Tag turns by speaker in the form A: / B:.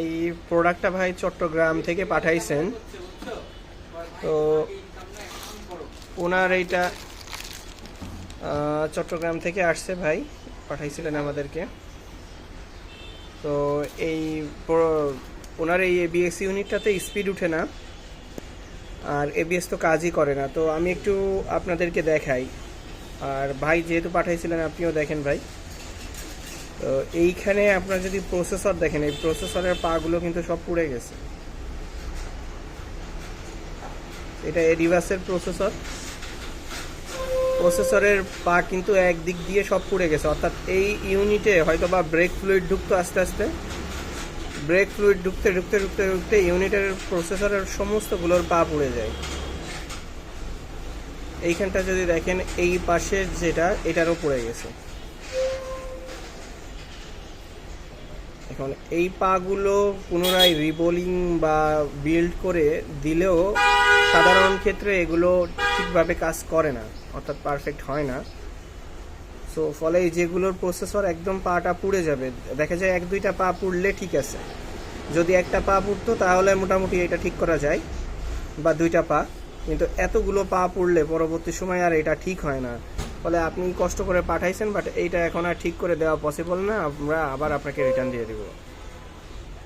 A: এই প্রোডাক্টটা ভাই চট্টগ্রাম থেকে পাঠাইছেন। তো ওনার এইটা চট্টগ্রাম থেকে আসছে ভাই, পাঠাইছিলেন আমাদেরকে। তো এই ওনার এই এবিএস ইউনিটটাতে স্পিড উঠে না, আর এবিএস তো কাজই করে না। তো আমি একটু আপনাদেরকে দেখাই, আর ভাই যেহেতু পাঠাইছিলেন আপনিও দেখেন ভাই। তো এইখানে আপনার যদি প্রসেসর দেখেন, এই প্রসেসরের পাগুলো কিন্তু সব পুড়ে গেছে। এটা এডিভাসের প্রসেসরের পা কিন্তু একদিক দিয়ে সব পুড়ে গেছে, অর্থাৎ এই ইউনিটে হয়তো বা ব্রেক ফ্লুইড ঢুকতো আস্তে আস্তে, ব্রেক ফ্লুইড ঢুকতে ঢুকতে ঢুকতে ঢুকতে ইউনিটের প্রসেসরের সমস্তগুলোর পা পুড়ে যায়। এইখানটা যদি দেখেন, এই পাশের যেটা, এটারও পড়ে গেছে। এখন এই পাগুলো পুনরায় রিবোলিং বা বিল্ড করে দিলেও সাধারণ ক্ষেত্রে এগুলো ঠিকভাবে কাজ করে না, অর্থাৎ পারফেক্ট হয় না। সো ফলে যেগুলোর প্রসেসর একদম পাটা পুড়ে যাবে, দেখা যায় এক দুইটা পা পুড়লে ঠিক আছে। যদি একটা পা পুড়তো তাহলে মোটামুটি এটা ঠিক করা যায়, বা দুইটা পা। কিন্তু এতগুলো পা পুড়লে পরবর্তী সময় আর এটা ঠিক হয় না। ফলে আপনি কষ্ট করে পাঠাইছেন, বাট এইটা এখন আর ঠিক করে দেওয়া পসিবল না, আমরা আবার আপনাকে রিটার্ন দিয়ে দিব।